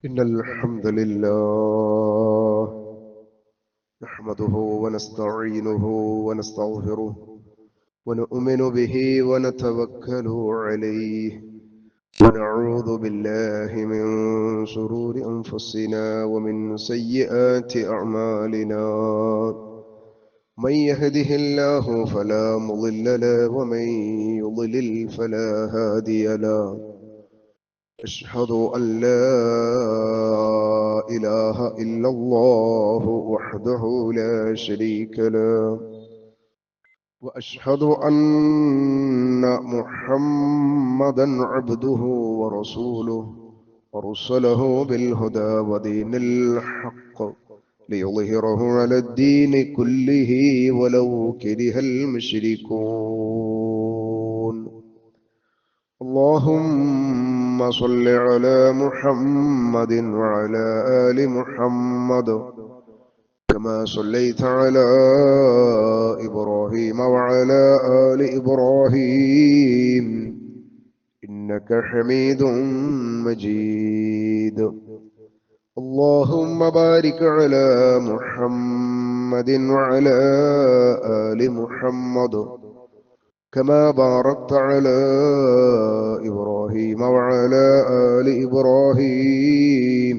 إن الحمد لله نحمده ونستعينه ونستغفره ونؤمن به ونتوكل عليه ونعوذ بالله من شرور أنفسنا ومن سيئات أعمالنا من يهده الله فلا مضل له ومن يضلل فلا هادي له أشهد أن لا إله إلا الله وحده لا شريك له وأشهد أن محمدا عبده ورسوله أرسله بالهدى ودين الحق ليظهره على الدين كله ولو كره المشركون اللهم صل على محمد وعلى آل محمد كما صليت على إبراهيم وعلى آل إبراهيم إنك حميد مجيد اللهم بارك على محمد وعلى آل محمد كما باركت على إبراهيم وعلى آل إبراهيم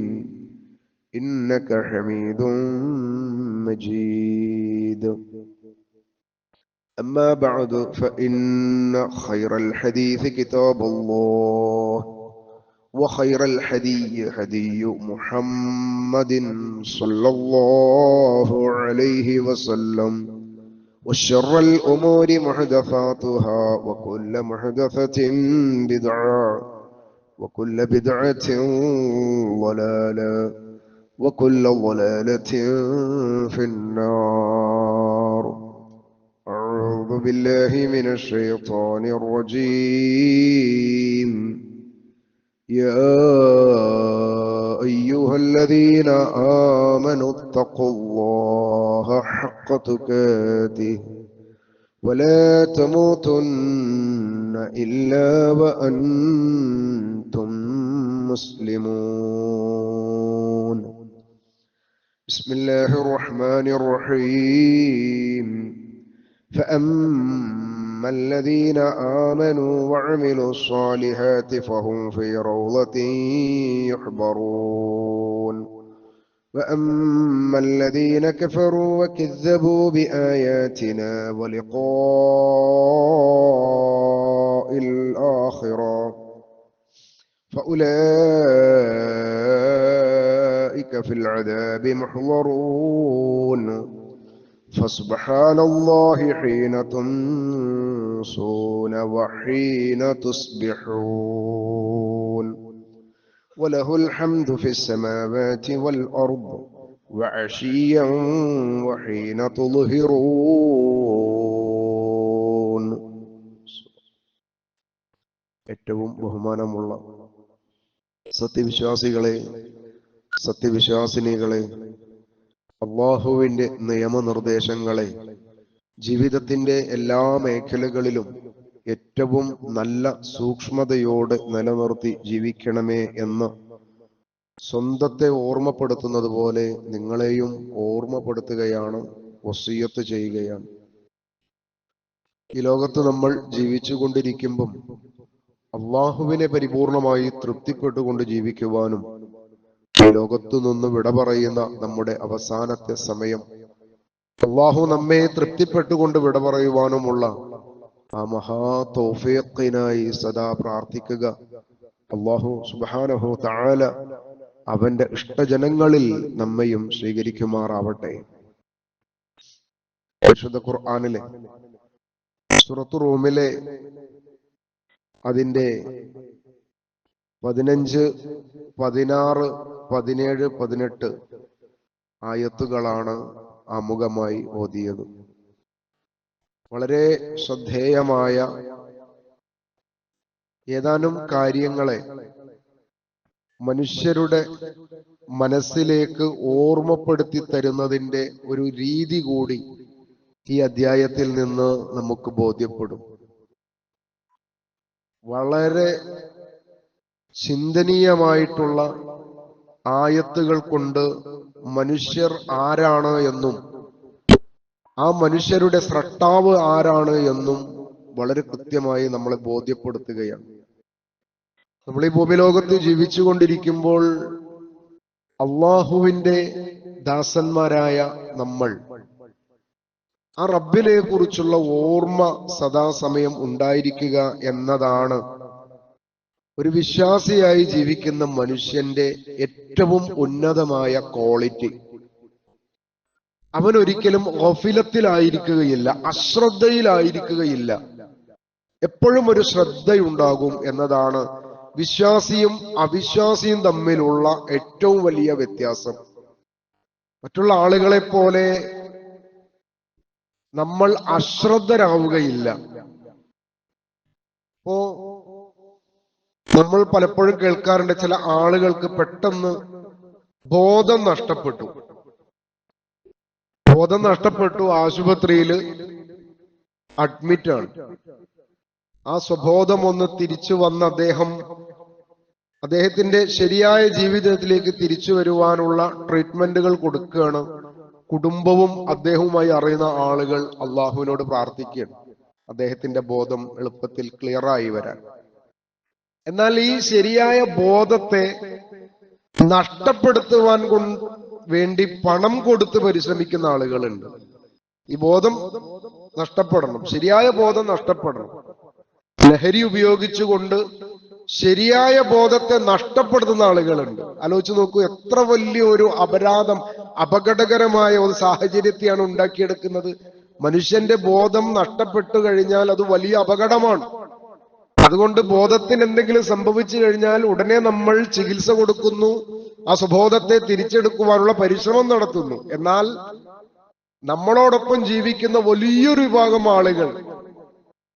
إنك حميد مجيد أما بعد فإن خير الحديث كتاب الله وخير الهدي هدي محمد صلى الله عليه وسلم وشر الأمور محدثاتها وكل محدثة بدعة وكل بدعة ضلالة وكل ضلالة في النار أعوذ بالله من الشيطان الرجيم يا أيها الذين آمنوا اتقوا الله حق تقاته ولا تموتن إلا وأنتم مسلمون بسم الله الرحمن الرحيم فأما الذين آمنوا وعملوا الصالحات فهم في روضة يحبرون وأما الذين كفروا وكذبوا بآياتنا ولقاء الآخرة فأولئك في العذاب محضرون فسبحان الله حين تمسون وحين تصبحون وله الحمد في السماوات والأرض وعشيا وحين تظهرون ഏറ്റവും ബഹുമാനമുള്ള സത്യവിശ്വാസികളെ സത്യവിശ്വാസിനികളെ അല്ലാഹുവിന്റെ നിയമനിർദ്ദേശങ്ങളെ ജീവിതത്തിന്റെ എല്ലാ മേഖലകളിലും ഏറ്റവും നല്ല സൂക്ഷ്മതയോടെ നിലനിർത്തി ജീവിക്കണമേ എന്ന് സ്വന്തത്തെ ഓർമ്മപ്പെടുത്തുന്നത് പോലെ നിങ്ങളെയും ഓർമ്മപ്പെടുത്തുകയാണ്, വസിയ്യത്ത് ചെയ്യുകയാണ്. ഈ ലോകത്ത് നമ്മൾ ജീവിച്ചുകൊണ്ടിരിക്കുമ്പം അള്ളാഹുവിനെ പരിപൂർണമായി തൃപ്തിപ്പെട്ടുകൊണ്ട് ജീവിക്കുവാനും ഈ ലോകത്തു നിന്ന് വിട പറയുന്ന നമ്മുടെ അവസാനത്തെ സമയം അള്ളാഹു നമ്മെ തൃപ്തിപ്പെട്ടുകൊണ്ട് വിട പറയുവാനുമുള്ള ആ മഹാ തൗഫീഖിനായി സദാ പ്രാർത്ഥിക്കുക. അല്ലാഹു സുബ്ഹാനഹു തആല അവന്റെ ഇഷ്ടജനങ്ങളിൽ നമ്മയും സ്വീകരിക്കുമാറാവട്ടെ. പരിശുദ്ധ ഖുർആനിലെ സൂറത്തു റൂമിലെ അതിന്റെ 15, 16, 17, 18 ആയത്തുകളാണ് ആമുഖമായി ഓതിയത്. വളരെ ശ്രദ്ധേയമായ ഏതാനും കാര്യങ്ങളെ മനുഷ്യരുടെ മനസ്സിലേക്ക് ഓർമ്മപ്പെടുത്തി തരുന്നതിന്റെ ഒരു രീതി കൂടി ഈ അധ്യായത്തിൽ നിന്ന് നമുക്ക് ബോധ്യപ്പെടും. വളരെ ചിന്തനീയമായിട്ടുള്ള ആയത്തുകൾ കൊണ്ട് മനുഷ്യർ ആരാണ് എന്നും ആ മനുഷ്യരുടെ സ്രഷ്ടാവ് ആരാണ് എന്നും വളരെ കൃത്യമായി നമ്മളെ ബോധ്യപ്പെടുത്തുകയാണ്. നമ്മൾ ഈ ഭൂമിലോകത്ത് ജീവിച്ചുകൊണ്ടിരിക്കുമ്പോൾ അള്ളാഹുവിന്റെ ദാസന്മാരായ നമ്മൾ ആ റബ്ബിനെ കുറിച്ചുള്ള ഓർമ്മ സദാസമയം ഉണ്ടായിരിക്കുക എന്നതാണ് ഒരു വിശ്വാസിയായി ജീവിക്കുന്ന മനുഷ്യന്റെ ഏറ്റവും ഉന്നതമായ ക്വാളിറ്റി. അവൻ ഒരിക്കലും ഗഫിലത്തിലായിരിക്കുകയില്ല, അശ്രദ്ധയിലായിരിക്കുകയില്ല. എപ്പോഴും ഒരു ശ്രദ്ധയുണ്ടാകും എന്നതാണ് വിശ്വാസിയും അവിശ്വാസിയും തമ്മിലുള്ള ഏറ്റവും വലിയ വ്യത്യാസം. മറ്റുള്ള ആളുകളെ പോലെ നമ്മൾ അശ്രദ്ധരാവുകയില്ല. അപ്പോ നമ്മൾ പലപ്പോഴും കേൾക്കാറുണ്ട്, ചില ആളുകൾക്ക് പെട്ടെന്ന് ബോധം നഷ്ടപ്പെട്ടു, ആശുപത്രിയിൽ അഡ്മിറ്റാണ്. ആ സ്വബോധം ഒന്ന് തിരിച്ചു വന്ന് അദ്ദേഹത്തിന്റെ ശരിയായ ജീവിതത്തിലേക്ക് തിരിച്ചു വരുവാനുള്ള ട്രീറ്റ്മെന്റുകൾ കൊടുക്കുകയാണ്. കുടുംബവും അദ്ദേഹവുമായി അറിയുന്ന ആളുകൾ അള്ളാഹുവിനോട് പ്രാർത്ഥിക്കുകയാണ് അദ്ദേഹത്തിന്റെ ബോധം എളുപ്പത്തിൽ ക്ലിയറായി വരാൻ. എന്നാൽ ഈ ശരിയായ ബോധത്തെ നഷ്ടപ്പെടുത്തുവാൻ വേണ്ടി പണം കൊടുത്ത് പരിശ്രമിക്കുന്ന ആളുകളുണ്ട്. ഈ ബോധം നഷ്ടപ്പെടണം, ശരിയായ ബോധം നഷ്ടപ്പെടണം. ലഹരി ഉപയോഗിച്ചുകൊണ്ട് ശരിയായ ബോധത്തെ നഷ്ടപ്പെടുത്തുന്ന ആളുകളുണ്ട്. ആലോചിച്ച് നോക്കൂ, എത്ര വലിയ ഒരു അപരാധം, അപകടകരമായ ഒരു സാഹചര്യത്തെയാണ് ഉണ്ടാക്കിയെടുക്കുന്നത്. മനുഷ്യന്റെ ബോധം നഷ്ടപ്പെട്ടു കഴിഞ്ഞാൽ അത് വലിയ അപകടമാണ്. അതുകൊണ്ട് ബോധത്തിന് എന്തെങ്കിലും സംഭവിച്ചു കഴിഞ്ഞാൽ ഉടനെ നമ്മൾ ചികിത്സ കൊടുക്കുന്നു, ആ സ്വബോധത്തെ തിരിച്ചെടുക്കുവാനുള്ള പരിശ്രമം നടത്തുന്നു. എന്നാൽ നമ്മളോടൊപ്പം ജീവിക്കുന്ന വലിയൊരു വിഭാഗം ആളുകൾ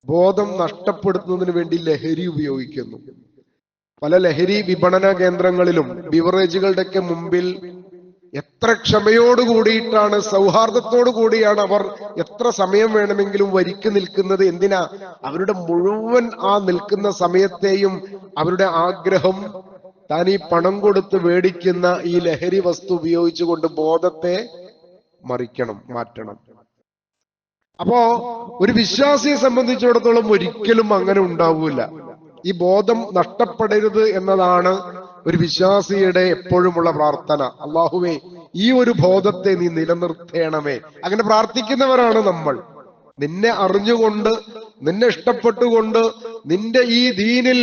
ബോധം നഷ്ടപ്പെടുത്തുന്നതിന് വേണ്ടി ലഹരി ഉപയോഗിക്കുന്നു. പല ലഹരി വിപണന കേന്ദ്രങ്ങളിലും ബിവറേജുകളുടെയൊക്കെ മുമ്പിൽ എത്ര ക്ഷമയോട് കൂടിയിട്ടാണ്, സൗഹാർദ്ദത്തോടു കൂടിയാണ് അവർ എത്ര സമയം വേണമെങ്കിലും വരിക്ക് നിൽക്കുന്നത്. എന്തിനാ? അവരുടെ മുഴുവൻ ആ നിൽക്കുന്ന സമയത്തെയും അവരുടെ ആഗ്രഹം താൻ ഈ പണം കൊടുത്ത് മേടിക്കുന്ന ഈ ലഹരി വസ്തു ഉപയോഗിച്ചുകൊണ്ട് ബോധത്തെ മാറ്റണം. അപ്പോ ഒരു വിശ്വാസിയെ സംബന്ധിച്ചിടത്തോളം ഒരിക്കലും അങ്ങനെ ഉണ്ടാവൂല. ഈ ബോധം നഷ്ടപ്പെടരുത് എന്നതാണ് ഒരു വിശ്വാസിയുടെ എപ്പോഴുമുള്ള പ്രാർത്ഥന. അള്ളാഹുവേ, ഈ ഒരു ബോധത്തെ നീ നിലനിർത്തേണമേ. അങ്ങനെ പ്രാർത്ഥിക്കുന്നവരാണ് നമ്മൾ. നിന്നെ അറിഞ്ഞുകൊണ്ട്, നിന്നെ ഇഷ്ടപ്പെട്ടുകൊണ്ട്, നിന്റെ ഈ ദീനിൽ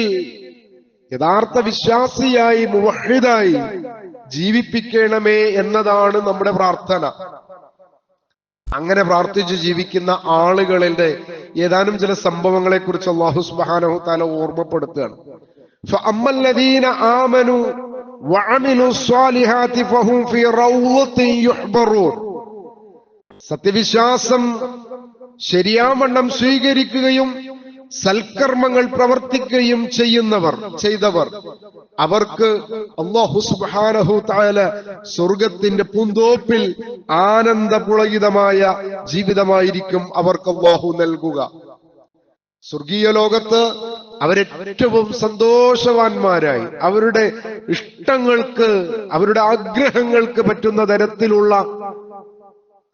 യഥാർത്ഥ വിശ്വാസിയായി, മുവഹിദായി ജീവിപ്പിക്കണമേ എന്നതാണ് നമ്മുടെ പ്രാർത്ഥന. അങ്ങനെ പ്രാർത്ഥിച്ച് ജീവിക്കുന്ന ആളുകളുടെ ഏതാനും ചില സംഭവങ്ങളെ കുറിച്ച് അല്ലാഹു സുബ്ഹാനഹു തആല ഓർമ്മപ്പെടുത്തുകയാണ്. فأما الذين آمنوا وعملوا الصالحات فهم في روضة يحبرون. സത്യവിശ്വാസം ശരിയാവണ്ണം സ്വീകരിക്കുകയും സൽക്കർമ്മങ്ങൾ പ്രവർത്തിക്കുകയും ചെയ്തവർ അവർക്ക് അല്ലാഹു സുബ്ഹാനഹു തആല സ്വർഗത്തിന്റെ പൂന്തോപ്പിൽ ആനന്ദപുളകിതമായ ജീവിതമായിരിക്കും അവർക്ക് അല്ലാഹു നൽകുക. സ്വർഗീയ ലോകത്ത് അവരേറ്റവും സന്തോഷവാന്മാരായി അവരുടെ ഇഷ്ടങ്ങൾക്ക്, അവരുടെ ആഗ്രഹങ്ങൾക്ക് പറ്റുന്ന തരത്തിലുള്ള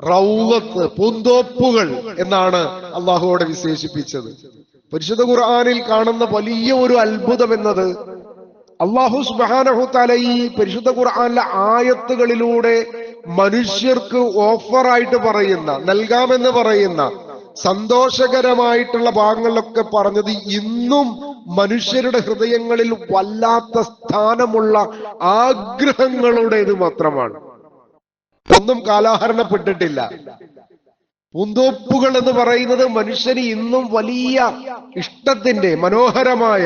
റൗളത്ത്, പൂന്തോപ്പുകൾ എന്നാണ് അള്ളാഹുവോടെ വിശേഷിപ്പിച്ചത്. പരിശുദ്ധ ഖുർആനിൽ കാണുന്ന വലിയ ഒരു അത്ഭുതം എന്നത് അല്ലാഹു സുബ്ഹാനഹു തആല ഈ പരിശുദ്ധ ഖുർആനിലെ ആയത്തുകളിലൂടെ മനുഷ്യർക്ക് ഓഫറായിട്ട് പറയുന്ന, നൽകാമെന്ന് പറയുന്ന സന്തോഷകരമായിട്ടുള്ള ഭാഗങ്ങളിലൊക്കെ പറഞ്ഞത് ഇന്നും മനുഷ്യരുടെ ഹൃദയങ്ങളിൽ വല്ലാത്ത സ്ഥാനമുള്ള ആഗ്രഹങ്ങളുടേത് മാത്രമാണ്. ഒന്നും കാലഹരണപ്പെട്ടിട്ടില്ല. പൂന്തോപ്പുകൾ എന്ന് പറയുന്നത് മനുഷ്യന് ഇന്നും വലിയ ഇഷ്ടത്തിന്റെ മനോഹരമായ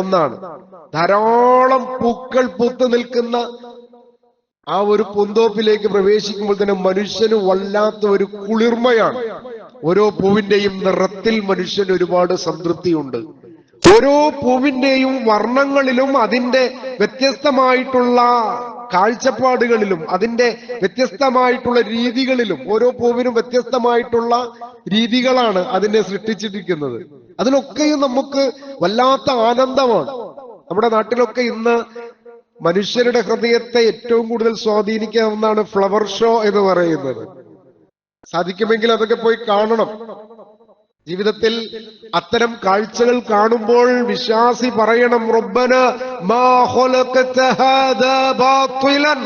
ഒന്നാണ്. ധാരാളം പൂക്കൾ പൂത്തു നിൽക്കുന്ന ആ ഒരു പൂന്തോപ്പിലേക്ക് പ്രവേശിക്കുമ്പോൾ തന്നെ മനുഷ്യന് വല്ലാത്ത ഒരു കുളിർമയാണ്. ഓരോ പൂവിന്റെയും നിറത്തിൽ മനുഷ്യന് ഒരുപാട് സംതൃപ്തിയുണ്ട്. ഓരോ പൂവിന്റെയും വർണ്ണങ്ങളിലും അതിന്റെ വ്യത്യസ്തമായിട്ടുള്ള കാഴ്ചപ്പാടുകളിലും അതിന്റെ വ്യത്യസ്തമായിട്ടുള്ള രീതികളിലും, ഓരോ പൂവിനും വ്യത്യസ്തമായിട്ടുള്ള രീതികളാണ് അതിനെ സൃഷ്ടിച്ചിരിക്കുന്നത്. അതിലൊക്കെയും നമുക്ക് വല്ലാത്ത ആനന്ദമാണ്. നമ്മുടെ നാട്ടിലൊക്കെ ഇന്ന് മനുഷ്യരുടെ ഹൃദയത്തെ ഏറ്റവും കൂടുതൽ സ്വാധീനിക്കാവുന്നതാണ് ഫ്ലവർ ഷോ എന്ന് പറയുന്നത്. സാധിക്കുമെങ്കിൽ അതൊക്കെ പോയി കാണണം. ജീവിതത്തിൽ അത്തരം കാഴ്ചകൾ കാണുമ്പോൾ വിശ്വാസി പറയണം, റബ്ബന മാ ഖലഖത ഹാദാ ബാതിലൻ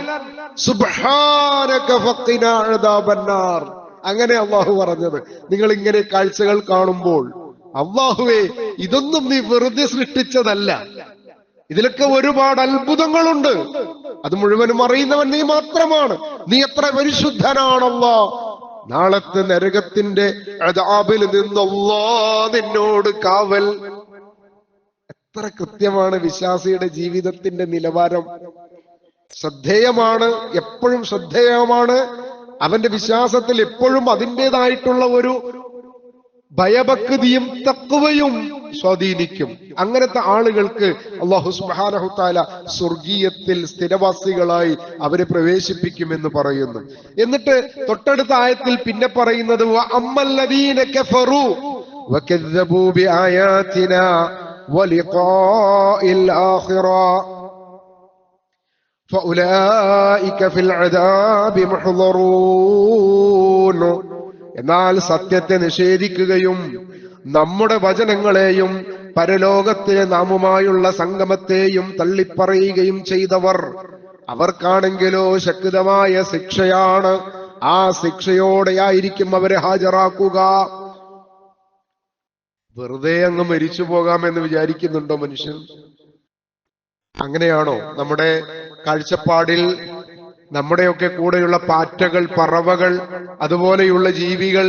സുബ്ഹാനക ഫഖിനാ അദാബന്നാർ. അങ്ങനെ അള്ളാഹു പറഞ്ഞത്. നിങ്ങൾ ഇങ്ങനെ കാഴ്ചകൾ കാണുമ്പോൾ അള്ളാഹുവേ, ഇതൊന്നും നീ വെറുതെ സൃഷ്ടിച്ചതല്ല, ഇതിലൊക്കെ ഒരുപാട് അത്ഭുതങ്ങളുണ്ട്, അത് മുഴുവനും അറിയുന്നവൻ നീ മാത്രമാണ്, നീ എത്ര പരിശുദ്ധനാണല്ലോ, നാളത്തെ നരകത്തിന്റെ അദാബിൽ നിന്നല്ലാ നിന്നോട് കാവൽ. എത്ര കൃത്യമാണ് വിശ്വാസിയുടെ ജീവിതത്തിന്റെ നിലവാരം. ശ്രദ്ധേയമാണ്, എപ്പോഴും ശ്രദ്ധേയമാണ്. അവന്റെ വിശ്വാസത്തിൽ എപ്പോഴും അതിൻ്റെതായിട്ടുള്ള ഒരു ഭയഭക്തിയും തഖ്വയും സ്വാധീനിക്കും. അങ്ങനത്തെ ആളുകൾക്ക് അല്ലാഹു സുബ്ഹാനഹു തആല സ്വർഗീയത്തിൽ സ്ഥിരവാസികളായി അവരെ പ്രവേശിപ്പിക്കുമെന്ന് പറയുന്നു. എന്നിട്ട് തൊട്ടടുത്ത ആയത്തിൽ പിന്നെ പറയുന്നത് വഅമ്മല്ലദീന കഫറു വകദ്ദബൂ ബിആയാതിനാ വലിഖാഇൽ ആഖിറ ഫഉലൈക ഫിൽ അദാബി മുഹ്ദറൂൻ. എന്നാൽ സത്യത്തെ നിഷേധിക്കുകയും നമ്മുടെ വചനങ്ങളെയും പരലോകത്തിലെ നാമുമായുള്ള സംഗമത്തെയും തള്ളിപ്പറയുകയും ചെയ്തവർ, അവർക്കാണെങ്കിലോ ശക്തമായ ശിക്ഷയാണ്. ആ ശിക്ഷയോടെയായിരിക്കും അവരെ ഹാജരാക്കുക. വെറുതെ അങ്ങ് മരിച്ചു പോകാമെന്ന് വിചാരിക്കുന്നുണ്ടോ മനുഷ്യൻ? അങ്ങനെയാണോ നമ്മുടെ കാഴ്ചപ്പാടിൽ? നമ്മുടെയൊക്കെ കൂടെയുള്ള പാറ്റകൾ, പറവകൾ, അതുപോലെയുള്ള ജീവികൾ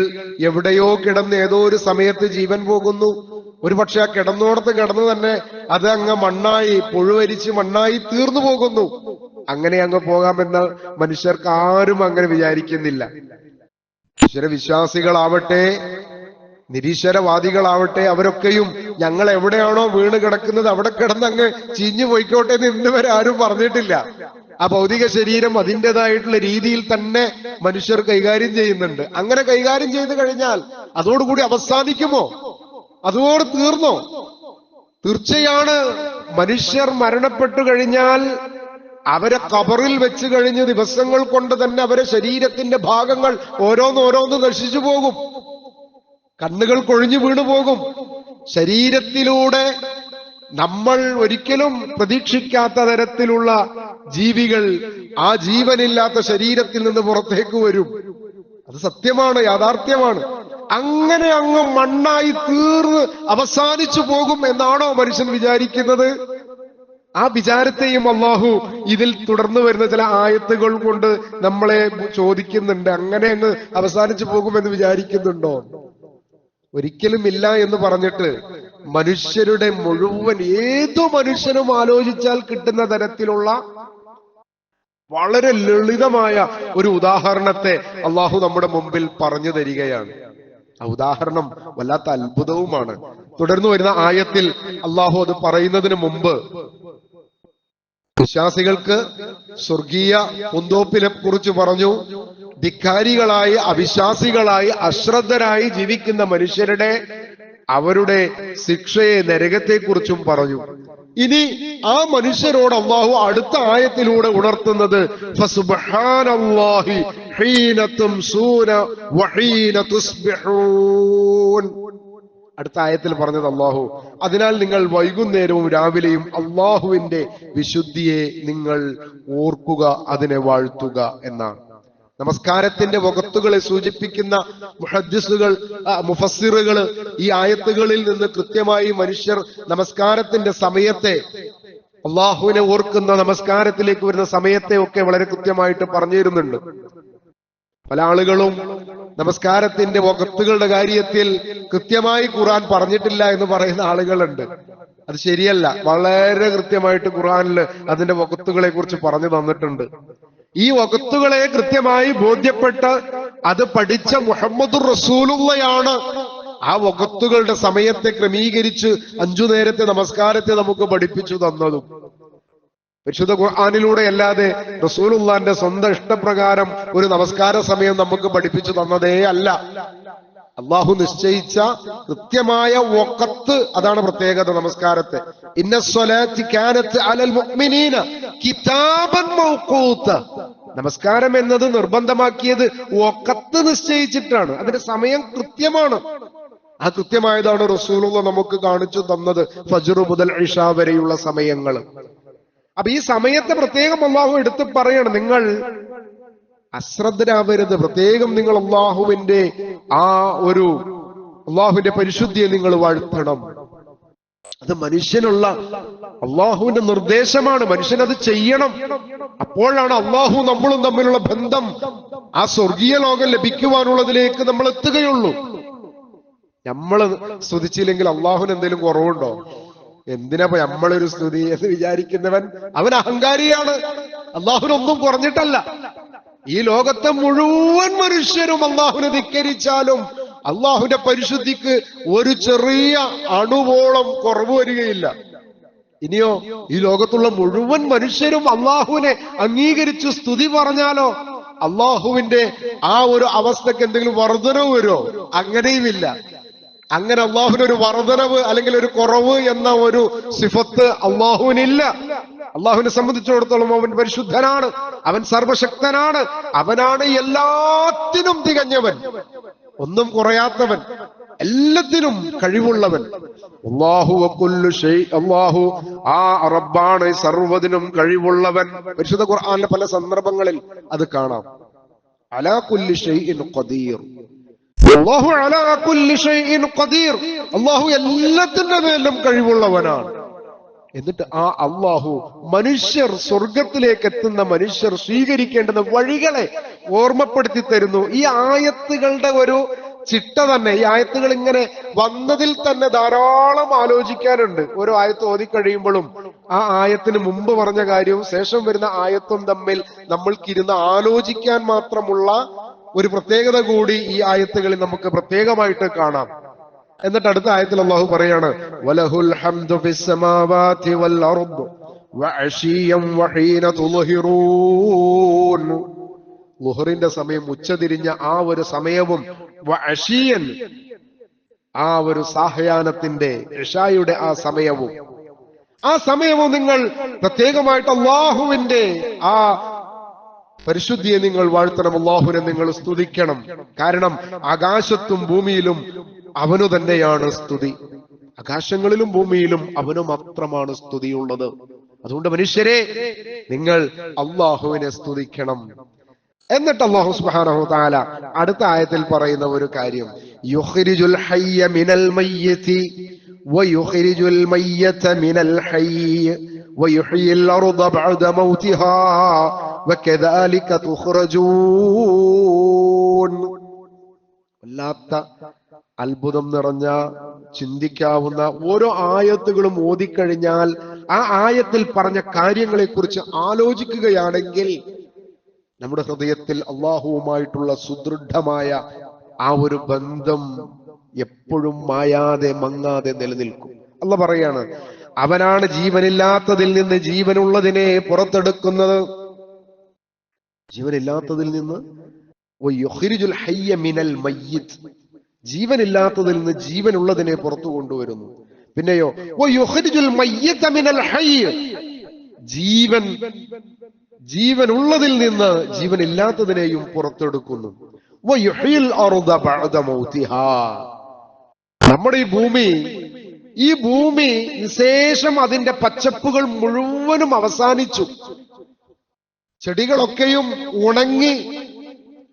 എവിടെയോ കിടന്ന് ഏതോ ഒരു സമയത്ത് ജീവൻ പോകുന്നു. ഒരു പക്ഷെ ആ കിടന്നോടത്ത് കിടന്ന് തന്നെ അത് അങ്ങ് മണ്ണായി, പുഴുവരിച്ച് മണ്ണായി തീർന്നു പോകുന്നു. അങ്ങനെ അങ്ങ് പോകാമെന്ന് മനുഷ്യർക്ക് ആരും അങ്ങനെ വിചാരിക്കുന്നില്ല. ഈശ്വരവിശ്വാസികളാവട്ടെ, നിരീശ്വരവാദികളാവട്ടെ, അവരൊക്കെയും ഞങ്ങൾ എവിടെയാണോ വീണ് കിടക്കുന്നത് അവിടെ കിടന്ന് അങ്ങ് ചീഞ്ഞു പോയിക്കോട്ടെ എന്ന് ഇന്ന് വരെ ആരും പറഞ്ഞിട്ടില്ല. ആ ഭൗതിക ശരീരം അതിൻ്റെതായിട്ടുള്ള രീതിയിൽ തന്നെ മനുഷ്യർ കൈകാര്യം ചെയ്യുന്നുണ്ട്. അങ്ങനെ കൈകാര്യം ചെയ്തു കഴിഞ്ഞാൽ അതോടുകൂടി അവസാനിക്കുമോ? അതോട് തീർന്നോ? തീർച്ചയാണ്. മനുഷ്യർ മരണപ്പെട്ടു കഴിഞ്ഞാൽ അവരെ ഖബറിൽ വെച്ച് കഴിഞ്ഞ ദിവസങ്ങൾ കൊണ്ട് തന്നെ അവരെ ശരീരത്തിന്റെ ഭാഗങ്ങൾ ഓരോന്നോരോന്ന് നശിച്ചു പോകും. കണ്ണുകൾ കൊഴിഞ്ഞു വീണു പോകും. ശരീരത്തിലൂടെ നമ്മൾ ഒരിക്കലും പ്രതീക്ഷിക്കാത്ത തരത്തിലുള്ള ജീവികൾ ആ ജീവനില്ലാത്ത ശരീരത്തിൽ നിന്ന് പുറത്തേക്ക് വരും. അത് സത്യമാണ്, യാഥാർത്ഥ്യമാണ്. അങ്ങനെ അങ്ങ് മണ്ണായി തീർന്ന് അവസാനിച്ചു പോകും എന്നാണോ മനുഷ്യൻ വിചാരിക്കുന്നത്? ആ വിചാരത്തെയും അള്ളാഹു ഇതിൽ തുടർന്ന് വരുന്ന ചില ആയത്തുകൾ കൊണ്ട് നമ്മളെ ചോദിക്കുന്നുണ്ട്. അങ്ങനെ അങ്ങ് അവസാനിച്ചു പോകുമെന്ന് വിചാരിക്കുന്നുണ്ടോ? ഒരിക്കലും ഇല്ല എന്ന് പറഞ്ഞിട്ട് മനുഷ്യരുടെ മുഴുവൻ, ഏതു മനുഷ്യനും ആലോചിച്ചാൽ കിട്ടുന്ന തരത്തിലുള്ള വളരെ ലളിതമായ ഒരു ഉദാഹരണത്തെ അള്ളാഹു നമ്മുടെ മുമ്പിൽ പറഞ്ഞു തരികയാണ്. ആ ഉദാഹരണം വല്ലാത്ത അത്ഭുതവുമാണ്. തുടർന്ന് വരുന്ന ആയത്തിൽ അള്ളാഹു അത് പറയുന്നതിന് മുമ്പ് വിശ്വാസികൾക്ക് സ്വർഗീയ പൂന്തോപ്പിനെ കുറിച്ച് പറഞ്ഞു. ധിക്കാരികളായി, അവിശ്വാസികളായി, അശ്രദ്ധരായി ജീവിക്കുന്ന മനുഷ്യരുടെ അവരുടെ ശിക്ഷയെ, നരകത്തെക്കുറിച്ചും പറഞ്ഞു. ഇനി ആ മനുഷ്യരോട് അല്ലാഹു അടുത്ത ആയത്തിലൂടെ ഉണർത്തുന്നത് ഫസുബ്ഹാനല്ലാഹി ഹീന തുംസൂന വഹീന തുസ്ബിഹൂൻ. അടുത്ത ആയത്തിൽ പറഞ്ഞത് അല്ലാഹു, അതിനാൽ നിങ്ങൾ വൈകുന്നേരവും രാവിലെയും അല്ലാഹുവിന്റെ വിശുദ്ധിയെ നിങ്ങൾ ഓർക്കുക, അതിനെ വാഴ്ത്തുക എന്നാണ്. നമസ്കാരത്തിന്റെ വഖത്തുകളെ സൂചിപ്പിക്കുന്ന മുഫസ്സിറുകൾ ഈ ആയത്തുകളിൽ നിന്ന് കൃത്യമായി മനുഷ്യർ നമസ്കാരത്തിന്റെ സമയത്തെ, അള്ളാഹുവിനെ ഓർക്കുന്ന നമസ്കാരത്തിലേക്ക് വരുന്ന സമയത്തെ ഒക്കെ വളരെ കൃത്യമായിട്ട് പറഞ്ഞു തരുന്നുണ്ട്. പല ആളുകളും നമസ്കാരത്തിന്റെ വഖത്തുകളുടെ കാര്യത്തിൽ കൃത്യമായി ഖുർആൻ പറഞ്ഞിട്ടില്ല എന്ന് പറയുന്ന ആളുകളുണ്ട്. അത് ശരിയല്ല. വളരെ കൃത്യമായിട്ട് ഖുർആനിൽ അതിന്റെ വഖത്തുകളെ കുറിച്ച് പറഞ്ഞു തന്നിട്ടുണ്ട്. ഈ വഖത്തുകളെ കൃത്യമായി ബോധ്യപ്പെട്ട് അത് പഠിച്ച മുഹമ്മദുർ റസൂലുള്ളയാണ് ആ വഖത്തുകളുടെ സമയത്തെ ക്രമീകരിച്ച് 5 നേരത്തെ നമസ്കാരത്തെ നമുക്ക് പഠിപ്പിച്ചു തന്നതും. വിശുദ്ധ ഖുർആനിലൂടെ അല്ലാതെ റസൂലുള്ളാന്റെ സ്വന്തം ഇഷ്ടപ്രകാരം ഒരു നമസ്കാര സമയം നമുക്ക് പഠിപ്പിച്ചു തന്നതേ അല്ല. അള്ളാഹു നിശ്ചയിച്ച കൃത്യമായ വഖത്ത്, അതാണ് പ്രത്യേകത നമസ്കാരത്തെ. ഇന്ന സ്വലാത്തി കാനത്ത് അലൽ മുഅ്മിനീന കിതാബൻ മൗഖൂത. നമസ്കാരം എന്നത് നിർബന്ധമാക്കിയത് വഖത്ത് നിശ്ചയിച്ചിട്ടാണ്, അതിന്റെ സമയം കൃത്യമാണ്. ആ കൃത്യമായതാണ് റസൂലുള്ള നമുക്ക് കാണിച്ചു തന്നത് ഫജ്ർ മുതൽ ഇശാ വരെയുള്ള സമയങ്ങൾ. അപ്പൊ ഈ സമയത്തെ പ്രത്യേകം അള്ളാഹു എടുത്ത് പറയണം, നിങ്ങൾ അശ്രദ്ധരാവരുത്. പ്രത്യേകം നിങ്ങൾ അള്ളാഹുവിന്റെ അള്ളാഹുവിന്റെ പരിശുദ്ധിയെ നിങ്ങൾ വാഴ്ത്തണം. അത് മനുഷ്യനുള്ള അള്ളാഹുവിന്റെ നിർദ്ദേശമാണ്, മനുഷ്യൻ അത് ചെയ്യണം. അപ്പോഴാണ് അള്ളാഹു നമ്മളും തമ്മിലുള്ള ബന്ധം ആ സ്വർഗീയ ലോകം ലഭിക്കുവാനുള്ളതിലേക്ക് നമ്മൾ എത്തുകയുള്ളൂ. നമ്മള് സ്തുതിച്ചില്ലെങ്കിൽ അള്ളാഹുവിന് എന്തെങ്കിലും കുറവുണ്ടോ? എന്തിനാ നമ്മളൊരു സ്തുതി എന്ന് വിചാരിക്കുന്നവൻ അവൻ അഹങ്കാരിയാണ്. അള്ളാഹുവിനൊന്നും കുറഞ്ഞിട്ടല്ല. ഈ ലോകത്തെ മുഴുവൻ മനുഷ്യരും അള്ളാഹുവിനെ ധിക്കരിച്ചാലും അള്ളാഹുവിന്റെ പരിശുദ്ധിക്ക് ഒരു ചെറിയ അണുവോളം കുറവ് വരികയില്ല. ഇനിയോ ഈ ലോകത്തുള്ള മുഴുവൻ മനുഷ്യരും അള്ളാഹുവിനെ അംഗീകരിച്ചു സ്തുതി പറഞ്ഞാലോ അള്ളാഹുവിന്റെ ആ ഒരു അവസ്ഥക്ക് എന്തെങ്കിലും വർധനവ് വരുമോ? അങ്ങനെയുമില്ല. അങ്ങനെ അള്ളാഹുവിനൊരു വർധനവ് അല്ലെങ്കിൽ ഒരു കുറവ് എന്ന ഒരു സിഫത്ത് അള്ളാഹുവിനില്ല. അള്ളാഹുവിനെ സംബന്ധിച്ചിടത്തോളം അവൻ പരിശുദ്ധനാണ്, അവൻ സർവശക്തനാണ്, അവനാണ് എല്ലാത്തിനും തികഞ്ഞവൻ, ഒന്നും കുറയാത്തവൻ, എല്ലാത്തിനും കഴിവുള്ളവൻ. അള്ളാഹു ആ റബ്ബാണ്, സർവ്വതിനും കഴിവുള്ളവൻ. പരിശുദ്ധ ഖുർആനിലെ പല സന്ദർഭങ്ങളിൽ അത് കാണാം. അലാ കുല്ലി ഷൈഇൻ ഖദീർ. അല്ലാഹു അലാ കുല്ലി ഷൈഇൻ ഖദീർ. അല്ലാഹു എല്ലാത്തിൻ്റെ മേലും കഴിവുള്ളവനാണ്. എന്നിട്ട് ആ അല്ലാഹു മനുഷ്യർ സ്വർഗത്തിലേക്ക് എത്തുന്ന മനുഷ്യർ സ്വീകരിക്കേണ്ടുന്ന വഴികളെ ഓർമ്മപ്പെടുത്തി തരുന്നു. ഈ ആയത്തുകളുടെ ഒരു ചിട്ട തന്നെ, ഈ ആയത്തുകൾ ഇങ്ങനെ വന്നതിൽ തന്നെ ധാരാളം ആലോചിക്കാനുണ്ട്. ഓരോ ആയത്ത് ഓതിക്കഴിയുമ്പോഴും ആ ആയത്തിന് മുമ്പ് പറഞ്ഞ കാര്യവും ശേഷം വരുന്ന ആയത്തും തമ്മിൽ നമ്മൾക്കിരുന്ന് ആലോചിക്കാൻ മാത്രമുള്ള ഒരു പ്രത്യേകത കൂടി ഈ ആയത്തുകളിൽ നമുക്ക് പ്രത്യേകമായിട്ട് കാണാം. എന്നിട്ട് അടുത്ത ആയത്തിൽ അല്ലാഹു പറയാണ്, വലഹുൽ ഹംദു ഫിസ് സമാവാതി വൽ അർദ് വഅശിയം വഹീന തുൽഹിറൂൻ. ളുഹറിന്റെ സമയം, ഉച്ചതിരിഞ്ഞ ആ ഒരു സമയവും, വഅശിയൻ ആ ഒരു സാഹ്യാനത്തിന്റെ ഇശായുടെ ആ സമയവും നിങ്ങൾ പ്രത്യേകമായിട്ട് അല്ലാഹുവിന്റെ ആ പരിശുദ്ധിയെ നിങ്ങൾ വാഴ്ത്തണം, അല്ലാഹുവിനെ നിങ്ങൾ സ്തുതിക്കണം. കാരണം ആകാശത്തും ഭൂമിയിലും അവനു തന്നെയാണ് സ്തുതി. ആകാശങ്ങളിലും ഭൂമിയിലും അവനു മാത്രമാണ് സ്തുതിയുള്ളത്. അതുകൊണ്ട് മനുഷ്യരെ, നിങ്ങൾ അല്ലാഹുവിനെ സ്തുതിക്കണം. എന്നിട്ട് അല്ലാഹു സുബ്ഹാനഹു വ തആല അടുത്ത ആയത്തിൽ പറയുന്ന ഒരു കാര്യം, യുഖ്രിജുൽ ഹയ്യ മിനൽ മയ്യിതി വയുഖ്രിജുൽ മയ്യത മിനൽ ഹയ്യ വയുഹ്യിൽ അർദ ബഅദ മൗതിഹാ വകദാലിക തുഖ്റജൂൻ. വല്ലാത്ത അത്ഭുതം നിറഞ്ഞ, ചിന്തിക്കാവുന്ന ഓരോ ആയത്തുകളും ഓതിക്കഴിഞ്ഞാൽ ആ ആയത്തിൽ പറഞ്ഞ കാര്യങ്ങളെ കുറിച്ച് ആലോചിക്കുകയാണെങ്കിൽ നമ്മുടെ ഹൃദയത്തിൽ അള്ളാഹുവുമായിട്ടുള്ള സുദൃഢമായ ആ ഒരു ബന്ധം എപ്പോഴും മായാതെ മങ്ങാതെ നിലനിൽക്കും. അല്ലാഹു പറയാണ്, അവനാണ് ജീവനില്ലാത്തതിൽ നിന്ന് ജീവനുള്ളതിനെ പുറത്തെടുക്കുന്നത്. ജീവനില്ലാത്തതിൽ നിന്ന് വയുഖ്രിജുൽ ഹയ്യ മിനൽ മയ്യിത്ത്, ജീവനില്ലാത്തതിൽ നിന്ന് ജീവനുള്ളതിനെ പുറത്തു കൊണ്ടുവരുന്നു. പിന്നെയോ വയുഖ്രിജുൽ മയ്യിത മിനൽ ഹയ്യ, ജീവനുള്ളതിൽ നിന്ന് ജീവനില്ലാത്തതിനെയും പുറത്തെടുക്കുന്നു. വയുഹ്യിൽ അർദ ബഅദ മൗതിഹാ, നമ്മുടെ ഈ ഭൂമി വിശേഷം അതിന്റെ പച്ചപ്പുകൾ മുഴുവനും അവസാനിച്ചു. ചെടികളൊക്കെയും ഉണങ്ങി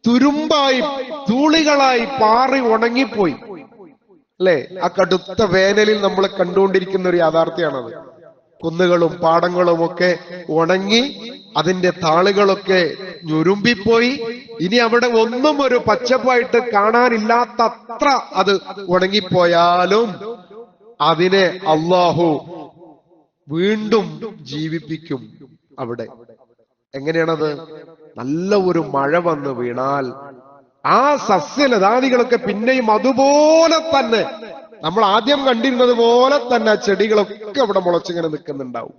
തുരുമ്പായി ധൂളികളായി പാറി ഉണങ്ങിപ്പോയി അല്ലെ? ആ കടുത്ത വേനലിൽ നമ്മൾ കണ്ടുകൊണ്ടിരിക്കുന്ന ഒരു യാഥാർത്ഥ്യമാണത്. കുന്നുകളും പാടങ്ങളും ഒക്കെ ഉണങ്ങി അതിന്റെ താളുകളൊക്കെ ഞുരുമ്പിപ്പോയി. ഇനി അവിടെ ഒന്നും ഒരു പച്ചപ്പായിട്ട് കാണാനില്ലാത്തത്ര അത് ഉണങ്ങിപ്പോയാലും അതിനെ അല്ലാഹു വീണ്ടും ജീവിപ്പിക്കും. അവിടെ എങ്ങനെയാണത്? നല്ല ഒരു മഴ വന്ന് വീണാൽ ആ സസ്യലതാദികളൊക്കെ പിന്നെയും അതുപോലെ തന്നെ, നമ്മൾ ആദ്യം കണ്ടിരുന്നത് പോലെ തന്നെ ചെടികളൊക്കെ അവിടെ മുളച്ചിങ്ങനെ നിൽക്കുന്നുണ്ടാവും.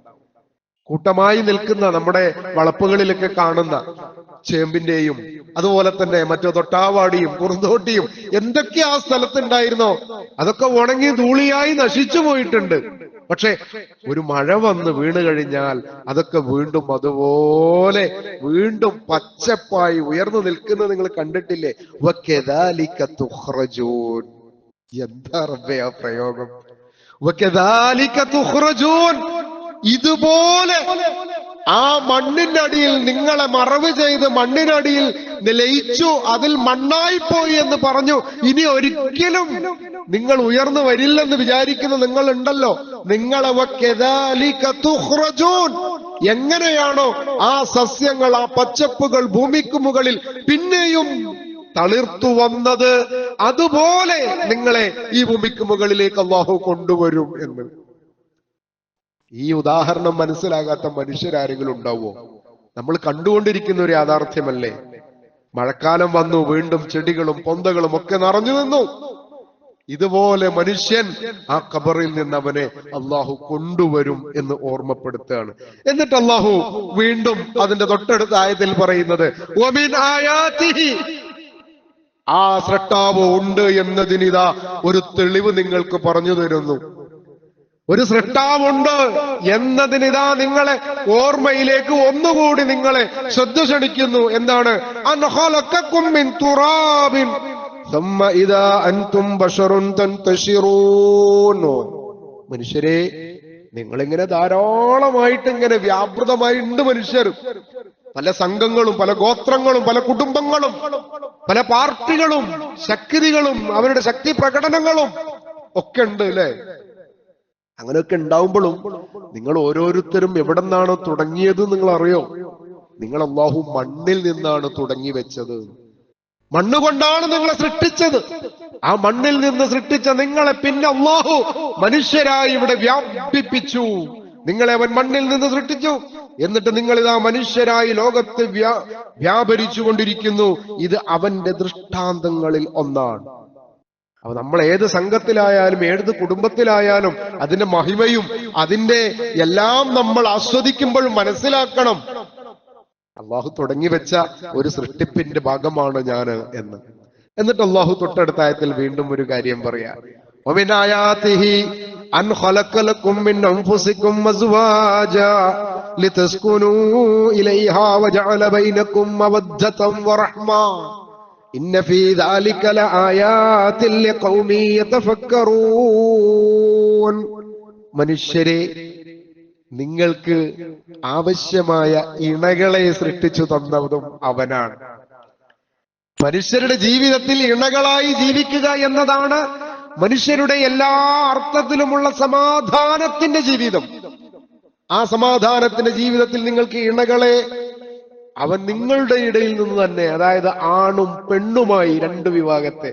കൂട്ടമായി നിൽക്കുന്ന നമ്മുടെ വളപ്പുകളിലൊക്കെ കാണുന്ന ചേമ്പിന്റെയും അതുപോലെ തന്നെ മറ്റു തൊട്ടാവാടിയും കുറുന്തോട്ടിയും എന്തൊക്കെ ആ സ്ഥലത്തുണ്ടായിരുന്നോ അതൊക്കെ ഉണങ്ങി ധൂളിയായി നശിച്ചു പോയിട്ടുണ്ട്. പക്ഷെ ഒരു മഴ വന്ന് വീണ് കഴിഞ്ഞാൽ അതൊക്കെ വീണ്ടും അതുപോലെ വീണ്ടും പച്ചപ്പായി ഉയർന്നു നിൽക്കുന്നത് നിങ്ങൾ കണ്ടിട്ടില്ലേ? വകദാലിക തുഖ്റജൂൻ. എന്താ റബ്ബേ ആ പ്രയോഗം! വകദാലിക തുഖ്റജൂൻ. ഇതുപോലെ ആ മണ്ണിന്റെ അടിയിൽ നിങ്ങളെ മറവ് ചെയ്ത് മണ്ണിനടിയിൽ ലയിച്ചു, അതിൽ മണ്ണായിപ്പോയി എന്ന് പറഞ്ഞു. ഇനി ഒരിക്കലും നിങ്ങൾ ഉയർന്നു വരില്ലെന്ന് വിചാരിക്കുന്ന നിങ്ങൾ ഉണ്ടല്ലോ, നിങ്ങളെ വകദാലിക തുഖ്റജൂൻ. എങ്ങനെയാണോ ആ സസ്യങ്ങൾ, ആ പച്ചപ്പുകൾ ഭൂമിക്ക് മുകളിൽ പിന്നെയും തളിർത്തു വന്നത്, അതുപോലെ നിങ്ങളെ ഈ ഭൂമിക്ക് മുകളിലേക്ക് അല്ലാഹു കൊണ്ടുവരും എന്ന്. ഈ ഉദാഹരണം മനസ്സിലാകാത്ത മനുഷ്യരാരെങ്കിലും ഉണ്ടാവോ? നമ്മൾ കണ്ടുകൊണ്ടിരിക്കുന്ന ഒരു യാഥാർത്ഥ്യമല്ലേ? മഴക്കാലം വന്നു, വീണ്ടും ചെടികളും പൊന്തകളും ഒക്കെ നിറഞ്ഞു നിന്നു. ഇതുപോലെ മനുഷ്യൻ ആ ഖബറിൽ നിന്ന് അവനെ അള്ളാഹു കൊണ്ടുവരും എന്ന് ഓർമ്മപ്പെടുത്തുകയാണ്. എന്നിട്ട് അള്ളാഹു വീണ്ടും അതിന്റെ തൊട്ടടുത്ത ആയത്തിൽ പറയുന്നത് വമിൻ ആയാതിഹി, ആ സ്രഷ്ടാവ് ഉണ്ട് എന്നതിനിതാ ഒരു തെളിവ് നിങ്ങൾക്ക് പറഞ്ഞു തരുന്നു. ഒരു സ്രഷ്ടാവുണ്ട് എന്നതിനിതാ നിങ്ങളെ ഓർമ്മയിലേക്ക് ഒന്നുകൂടി നിങ്ങളെ ശ്രദ്ധ ക്ഷണിക്കുന്നു. എന്താണ്? അൻ ഖലഖകും മിൻ തുറാബിൻ ثم إذا أنتم بشر تنتشرون. മനുഷ്യരെ, നിങ്ങളിങ്ങനെ ധാരാളമായിട്ട് ഇങ്ങനെ വ്യാപൃതമായിട്ടുണ്ട് മനുഷ്യർ. പല സംഘങ്ങളും പല ഗോത്രങ്ങളും പല കുടുംബങ്ങളും പല പാർട്ടികളും ശക്തികളും അവരുടെ ശക്തി പ്രകടനങ്ങളും ഒക്കെ ഉണ്ട് അല്ലെ? അങ്ങനെയൊക്കെ ഉണ്ടാവുമ്പോഴും നിങ്ങൾ ഓരോരുത്തരും എവിടെ നിന്നാണോ തുടങ്ങിയത് നിങ്ങൾ അറിയോ? നിങ്ങൾ അല്ലാഹു മണ്ണിൽ നിന്നാണ് തുടങ്ങി വെച്ചത്. മണ്ണുകൊണ്ടാണ് നിങ്ങളെ സൃഷ്ടിച്ചത്. ആ മണ്ണിൽ നിന്ന് സൃഷ്ടിച്ച നിങ്ങളെ പിന്നെ അല്ലാഹു മനുഷ്യരായി ഇവിടെ വ്യാപിപ്പിച്ചു. നിങ്ങളെ അവൻ മണ്ണിൽ നിന്ന് സൃഷ്ടിച്ചു. എന്നിട്ട് നിങ്ങൾ ഇതാ മനുഷ്യരായി ലോകത്ത് വ്യാപരിച്ചു കൊണ്ടിരിക്കുന്നു. ഇത് അവന്റെ ദൃഷ്ടാന്തങ്ങളിൽ ഒന്നാണ്. അപ്പൊ നമ്മൾ ഏത് സംഘത്തിലായാലും ഏത് കുടുംബത്തിലായാലും അതിന്റെ മഹിമയും അതിന്റെ എല്ലാം നമ്മൾ ആസ്വദിക്കുമ്പോഴും മനസ്സിലാക്കണം, അള്ളാഹു തുടങ്ങി വെച്ച ഒരു സൃഷ്ടിപ്പിന്റെ ഭാഗമാണ് ഞാൻ എന്ന്. എന്നിട്ട് അള്ളാഹു തൊട്ടടുത്ത ആയത്തിൽ വീണ്ടും ഒരു കാര്യം പറയാ, ومن آياته أن خلق لكم من أنفسكم أزواجا لتسكنوا إليها وجعل بينكم مودة ورحمة إن في ذلك لآيات لقوم يتفكرون. മനുഷ്യരെ, നിങ്ങൾക്ക് ആവശ്യമായ ഇണകളെ സൃഷ്ടിച്ചു തന്നതും അവനാണ്. മനുഷ്യരുടെ ജീവിതത്തിൽ ഇണകളായി ജീവിക്കുക എന്നതാണ് മനുഷ്യരുടെ എല്ലാ അർത്ഥത്തിലുമുള്ള സമാധാനത്തിന്റെ ജീവിതം. ആ സമാധാനത്തിന്റെ ജീവിതത്തിൽ നിങ്ങൾക്ക് ഇണകളെ അവൻ നിങ്ങളുടെ ഇടയിൽ നിന്ന് തന്നെ, അതായത് ആണും പെണ്ണുമായി രണ്ട് വിഭാഗത്തെ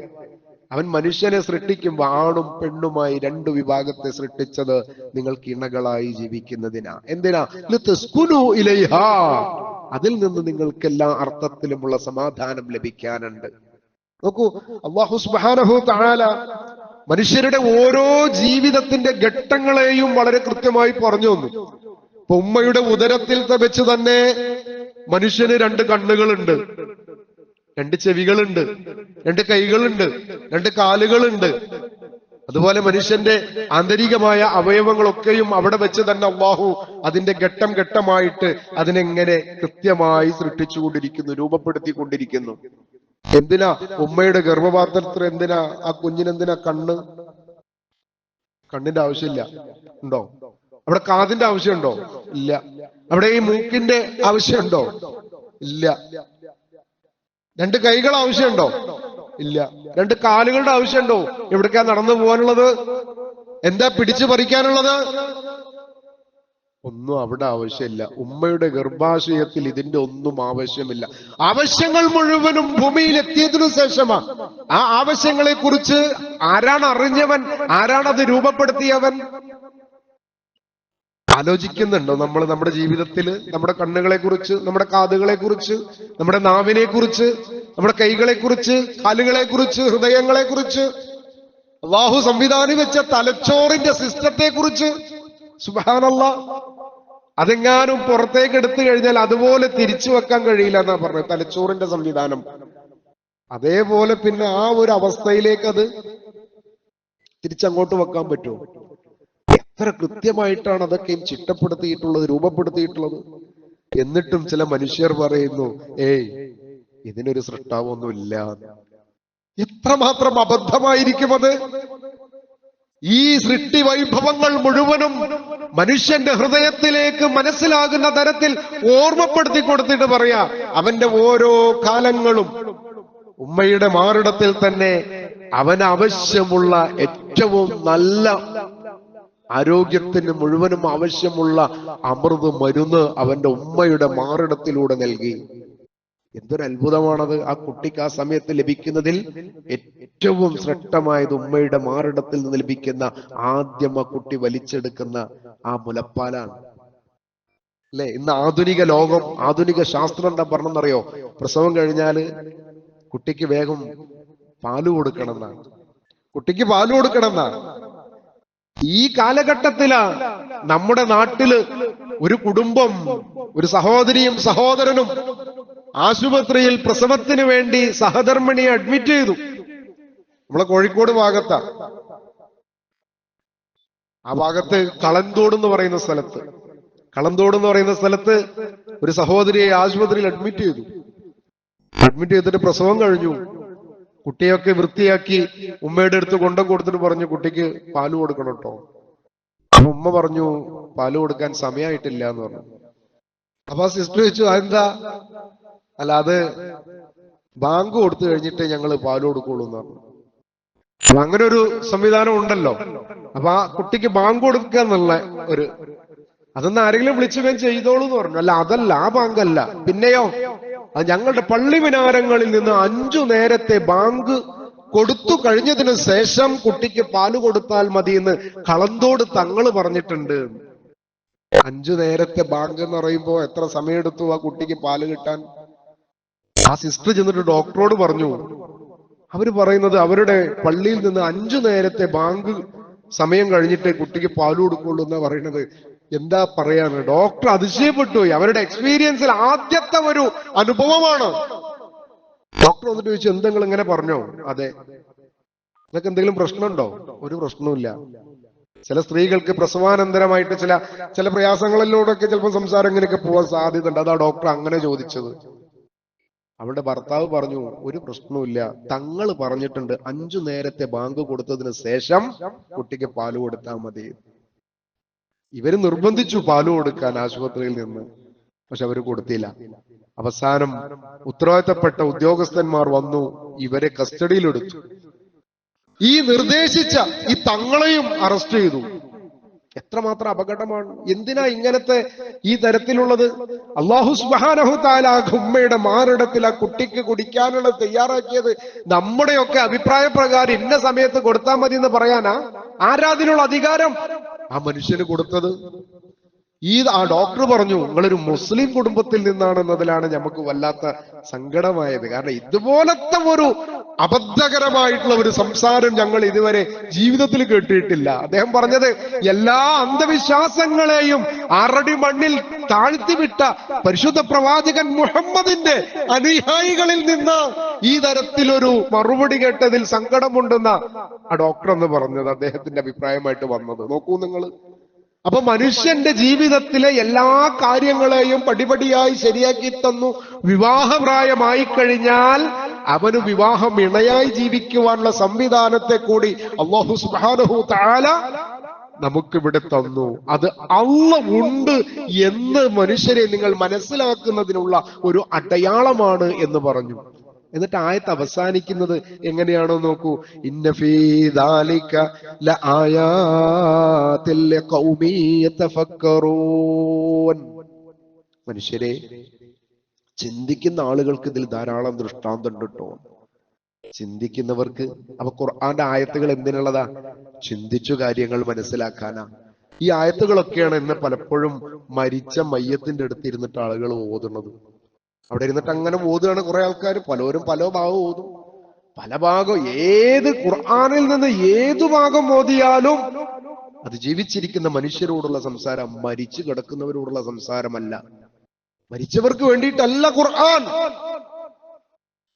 അവൻ മനുഷ്യനെ സൃഷ്ടിക്കുമ്പോൾ ആണും പെണ്ണുമായി രണ്ട് വിഭാഗത്തെ സൃഷ്ടിച്ചത് നിങ്ങൾക്ക് ഇണകളായി ജീവിക്കുന്നതിനാ. എന്തിനാ? ലിതസ്കുനു ഇലൈഹാ, അതിൽ നിന്ന് നിങ്ങൾക്ക് എല്ലാ അർത്ഥത്തിലുമുള്ള സമാധാനം ലഭിക്കാനുണ്ട്. നോക്കൂ, അല്ലാഹു സുബ്ഹാനഹു തആല മനുഷ്യരുടെ ഓരോ ജീവിതത്തിന്റെ ഘട്ടങ്ങളെയും വളരെ കൃത്യമായി പറഞ്ഞു തന്നു. ഇപ്പൊ ഉമ്മയുടെ ഉദരത്തിൽ വെച്ച് തന്നെ മനുഷ്യന് രണ്ട് കണ്ണുകളുണ്ട്, രണ്ട് ചെവികളുണ്ട്, രണ്ട് കൈകളുണ്ട്, രണ്ട് കാലുകളുണ്ട്. അതുപോലെ മനുഷ്യന്റെ ആന്തരികമായ അവയവങ്ങളൊക്കെയും അവിടെ വെച്ച് തന്നെ അല്ലാഹു അതിന്റെ ഘട്ടം ഘട്ടമായിട്ട് അതിനെങ്ങനെ കൃത്യമായി സൃഷ്ടിച്ചുകൊണ്ടിരിക്കുന്നു, രൂപപ്പെടുത്തിക്കൊണ്ടിരിക്കുന്നു. എന്തിനാ ഉമ്മയുടെ ഗർഭപാത്രത്തിൽ എന്തിനാ ആ കുഞ്ഞിനെന്തിനാ കണ്ണിന്റെ ആവശ്യമില്ല? ഉണ്ടോ? അവിടെ കാതിന്റെ ആവശ്യമുണ്ടോ? ഇല്ല. അവിടെ ഈ മൂക്കിന്റെ ആവശ്യമുണ്ടോ? ഇല്ല. രണ്ട് കൈകൾ ആവശ്യമുണ്ടോ? ഇല്ല. രണ്ട് കാലുകളുടെ ആവശ്യമുണ്ടോ? എവിടേക്കാ നടന്നു പോകാനുള്ളത്? എന്താ പിടിച്ചു പറിക്കാനുള്ളത്? ഒന്നും അവിടെ ആവശ്യമില്ല. ഉമ്മയുടെ ഗർഭാശയത്തിൽ ഇതിന്റെ ഒന്നും ആവശ്യമില്ല. ആവശ്യങ്ങൾ മുഴുവനും ഭൂമിയിൽ എത്തിയതിനു ശേഷമാ. ആ ആവശ്യങ്ങളെ കുറിച്ച് ആരാണ് അറിഞ്ഞവൻ? ആരാണത് രൂപപ്പെടുത്തിയവൻ? ആലോചിക്കുന്നുണ്ടോ നമ്മൾ നമ്മുടെ ജീവിതത്തിൽ നമ്മുടെ കണ്ണുകളെ കുറിച്ച്, നമ്മുടെ കാതുകളെ കുറിച്ച്, നമ്മുടെ നാവിനെ കുറിച്ച്, നമ്മുടെ കൈകളെ കുറിച്ച്, കാലുകളെ കുറിച്ച്, ഹൃദയങ്ങളെ കുറിച്ച്, അല്ലാഹു സംവിധാനം വെച്ച തലച്ചോറിന്റെ സിസ്റ്റത്തെ കുറിച്ച്? സുബ്ഹാനല്ലാഹ്, അതെങ്ങാനും പുറത്തേക്ക് എടുത്തു കഴിഞ്ഞാൽ അതുപോലെ തിരിച്ചു വെക്കാൻ കഴിയില്ല എന്നാ പറഞ്ഞത്, തലച്ചോറിന്റെ സംവിധാനം. അതേപോലെ പിന്നെ ആ ഒരു അവസ്ഥയിലേക്ക് അത് തിരിച്ചങ്ങോട്ട് വെക്കാൻ പറ്റുമോ? എത്ര കൃത്യമായിട്ടാണ് അതൊക്കെയും ചിട്ടപ്പെടുത്തിയിട്ടുള്ളത്, രൂപപ്പെടുത്തിയിട്ടുള്ളത്. എന്നിട്ടും ചില മനുഷ്യർ പറയുന്നു, ഏയ് ഇതിനൊരു സൃഷ്ടാവൊന്നുമില്ല. എത്രമാത്രം അബദ്ധമായിരിക്കും അത്. ഈ സൃഷ്ടി വൈഭവങ്ങൾ മുഴുവനും മനുഷ്യന്റെ ഹൃദയത്തിലേക്ക് മനസ്സിലാകുന്ന തരത്തിൽ ഓർമ്മപ്പെടുത്തി കൊടുത്തിട്ട് പറയാ, അവന്റെ ഓരോ കാലങ്ങളും ഉമ്മയുടെ മാറിടത്തിൽ തന്നെ അവന് ആവശ്യമുള്ള ഏറ്റവും നല്ല ആരോഗ്യത്തിന് മുഴുവനും ആവശ്യമുള്ള അമൃത് മരുന്ന് അവന്റെ ഉമ്മയുടെ മാറിടത്തിലൂടെ നൽകി. എന്തൊരു അത്ഭുതമാണത്. ആ കുട്ടിക്ക് ആ സമയത്ത് ലഭിക്കുന്നതിൽ ഏറ്റവും ശ്രേഷ്ഠമായത് ഉമ്മയുടെ മാറിടത്തിൽ നിന്ന് ലഭിക്കുന്ന ആദ്യം ആ കുട്ടി വലിച്ചെടുക്കുന്ന ആ മുലപ്പാലാണ് അല്ലെ. ഇന്ന് ആധുനിക ലോകം, ആധുനിക ശാസ്ത്രം എന്താ പറഞ്ഞെന്നറിയോ? പ്രസവം കഴിഞ്ഞാല് കുട്ടിക്ക് വേഗം പാല് കൊടുക്കണം എന്നാണ്. കുട്ടിക്ക് പാല് കൊടുക്കണം എന്നാണ്. ഈ കാലഘട്ടത്തിലാ നമ്മുടെ നാട്ടില് ഒരു കുടുംബം, ഒരു സഹോദരിയും സഹോദരനും ആശുപത്രിയിൽ പ്രസവത്തിന് വേണ്ടി സഹധർമ്മിണിയെ അഡ്മിറ്റ് ചെയ്തു. നമ്മളെ കോഴിക്കോട് ഭാഗത്താ. ആ ഭാഗത്ത് കളന്തോട് എന്ന് പറയുന്ന സ്ഥലത്ത് ഒരു സഹോദരിയെ ആശുപത്രിയിൽ അഡ്മിറ്റ് ചെയ്തു. അഡ്മിറ്റ് ചെയ്തിട്ട് പ്രസവം കഴിഞ്ഞു. കുട്ടിയൊക്കെ വൃത്തിയാക്കി ഉമ്മയുടെ അടുത്ത് കൊണ്ടം കൊടുത്തിട്ട് പറഞ്ഞു, കുട്ടിക്ക് പാല് കൊടുക്കണം കേട്ടോ. അപ്പൊ ഉമ്മ പറഞ്ഞു, പാല് കൊടുക്കാൻ സമയമായിട്ടില്ല എന്ന് പറഞ്ഞു. അപ്പൊ ആ സിസ്റ്റർ ചോദിച്ചു, അതെന്താ? അല്ല, അത് ബാങ്ക് കൊടുത്തു കഴിഞ്ഞിട്ട് ഞങ്ങൾ പാല് കൊടുക്കുള്ളൂ എന്ന് പറഞ്ഞു. അപ്പൊ അങ്ങനെ ഒരു സംവിധാനം ഉണ്ടല്ലോ. അപ്പൊ ആ കുട്ടിക്ക് ബാങ്ക് കൊടുക്കുക എന്നുള്ള അതൊന്ന് ആരെങ്കിലും വിളിച്ചു ചെയ്തോളൂ എന്ന് പറഞ്ഞു. അല്ല, അതല്ല, ആ ബാങ്കല്ല. പിന്നെയോ, അത് ഞങ്ങളുടെ പള്ളി മിനാരങ്ങളിൽ നിന്ന് 5 നേരത്തെ ബാങ്ക് കൊടുത്തു കഴിഞ്ഞതിന് ശേഷം കുട്ടിക്ക് പാല് കൊടുത്താൽ മതി എന്ന് കളന്തോട് തങ്ങള് പറഞ്ഞിട്ടുണ്ട്. 5 നേരത്തെ ബാങ്ക് എന്ന് പറയുമ്പോ എത്ര സമയമെടുത്തു ആ കുട്ടിക്ക് പാല് കിട്ടാൻ? ആ സിസ്റ്റർ ചെന്നിട്ട് ഡോക്ടറോട് പറഞ്ഞു. അവര് പറയുന്നത് അവരുടെ പള്ളിയിൽ നിന്ന് 5 നേരത്തെ ബാങ്ക് സമയം കഴിഞ്ഞിട്ട് കുട്ടിക്ക് പാല് കൊടുക്കുള്ളൂ എന്നാ പറയുന്നത്. എന്താ പറയാണ്? ഡോക്ടർ അതിശയപ്പെട്ടു പോയി. അവരുടെ എക്സ്പീരിയൻസിൽ ആദ്യത്തെ ഒരു അനുഭവമാണ്. ഡോക്ടർ വന്നിട്ട് ചോദിച്ചു, എന്തെങ്കിലും ഇങ്ങനെ പറഞ്ഞോ? അതെ. ഇതൊക്കെ എന്തെങ്കിലും പ്രശ്നമുണ്ടോ? ഒരു പ്രശ്നവുമില്ല. ചില സ്ത്രീകൾക്ക് പ്രസവാനന്തരമായിട്ട് ചില പ്രയാസങ്ങളിലൂടെയൊക്കെ ചിലപ്പോൾ സംസാരം ഇങ്ങനെയൊക്കെ പോകാൻ സാധ്യതയുണ്ട്. അതാ ഡോക്ടർ അങ്ങനെ ചോദിച്ചത്. അവളുടെ ഭർത്താവ് പറഞ്ഞു, ഒരു പ്രശ്നവുമില്ല, തങ്ങൾ പറഞ്ഞിട്ടുണ്ട് 5 നേരത്തെ ബാങ്ക് കൊടുത്തതിന് ശേഷം കുട്ടിക്ക് പാല് കൊടുത്താൽ മതി. ഇവര് നിർബന്ധിച്ചു പാല് കൊടുക്കാൻ ആശുപത്രിയിൽ നിന്ന്. പക്ഷെ അവര് കൊടുത്തില്ല. അവസാനം ഉത്തരവാദിത്തപ്പെട്ട ഉദ്യോഗസ്ഥന്മാർ വന്നു, ഇവരെ കസ്റ്റഡിയിലെടുത്തു. ഈ നിർദ്ദേശിച്ച ഈ തങ്ങളെയും അറസ്റ്റ് ചെയ്തു. എത്രമാത്രം അപകടമാണ്! എന്തിനാ ഇങ്ങനത്തെ ഈ തരത്തിലുള്ളത്? അല്ലാഹു സുബ്ഹാനഹു തആല ഉമ്മയുടെ മാറിടത്തിൽ ആ കുട്ടിക്ക് കുടിക്കാനുള്ള തയ്യാറാക്കിയത് നമ്മുടെയൊക്കെ അഭിപ്രായ പ്രകാരം ഇന്ന സമയത്ത് കൊടുത്താൽ മതി എന്ന് പറയാനാ? ആരാതിനുള്ള അധികാരം ആ മനുഷ്യന് കൊടുത്തത്? ആ ഡോക്ടർ പറഞ്ഞു, നിങ്ങളൊരു മുസ്ലിം കുടുംബത്തിൽ നിന്നാണെന്നതിലാണ് നമുക്ക് വല്ലാത്ത സങ്കടമായത്. കാരണം ഇതുപോലത്തെ ഒരു അബദ്ധകരമായിട്ടുള്ള ഒരു സംസാരം ഞങ്ങൾ ഇതുവരെ ജീവിതത്തിൽ കേട്ടിട്ടില്ല. അദ്ദേഹം പറഞ്ഞത് എല്ലാ അന്ധവിശ്വാസങ്ങളെയും ആറടി മണ്ണിൽ താഴ്ത്തിവിട്ട പരിശുദ്ധ പ്രവാചകൻ മുഹമ്മദിന്റെ അനുയായികളിൽ നിന്ന് ഈ തരത്തിലൊരു മറുപടി കേട്ടതിൽ സങ്കടമുണ്ടെന്ന ആ ഡോക്ടർ എന്ന് പറഞ്ഞത് അദ്ദേഹത്തിന്റെ അഭിപ്രായമായിട്ട് വന്നത്. നോക്കൂ നിങ്ങൾ. അപ്പൊ മനുഷ്യന്റെ ജീവിതത്തിലെ എല്ലാ കാര്യങ്ങളെയും പടിപടിയായി ശരിയാക്കി തന്നു. വിവാഹപ്രായമായി കഴിഞ്ഞാൽ അവന് വിവാഹം ഇണയായി ജീവിക്കുവാനുള്ള സംവിധാനത്തെ കൂടി അല്ലാഹു സുബ്ഹാനഹു തആല നമുക്കിവിടെ തന്നു. അത് അല്ലാഹ് ഉണ്ട് എന്ന് മനുഷ്യരെ നിങ്ങൾ മനസ്സിലാക്കുന്നതിനുള്ള ഒരു അടയാളമാണ് എന്ന് പറഞ്ഞു. എന്നിട്ട് ആയത്ത് അവസാനിക്കുന്നത് എങ്ങനെയാണോ നോക്കൂ. ഇന്ന ഫീ ദാലിക ലആയാതിൽ ലിഖൗമി യതഫക്കറൂൻ. മനുഷ്യരെ, ചിന്തിക്കുന്ന ആളുകൾക്ക് ഇതിൽ ധാരാളം ദൃഷ്ടാന്തം ഉണ്ട് കേട്ടോ. ചിന്തിക്കുന്നവർക്ക്. അപ്പൊ ഖുർആന്റെ ആയത്തുകൾ എന്തിനുള്ളതാ? ചിന്തിച്ചു കാര്യങ്ങൾ മനസ്സിലാക്കാനാ. ഈ ആയത്തുകളൊക്കെയാണ് ഇന്ന് പലപ്പോഴും മരിച്ച മയ്യത്തിന്റെ അടുത്ത് ഇരുന്നിട്ട് ആളുകൾ ഓതുന്നത്. അവിടെ ഇരുന്നിട്ട് അങ്ങനെ ഓതുകയാണ് കുറെ ആൾക്കാർ. പലരും പല ഭാഗം ഓതും. പല ഭാഗം ഏത് ഖുർആനിൽ നിന്ന് ഏതു ഭാഗം ഓതിയാലും അത് ജീവിച്ചിരിക്കുന്ന മനുഷ്യരോടുള്ള സംസാരം, മരിച്ചു കിടക്കുന്നവരോടുള്ള സംസാരമല്ല. മരിച്ചവർക്ക് വേണ്ടിയിട്ടല്ല ഖുർആൻ.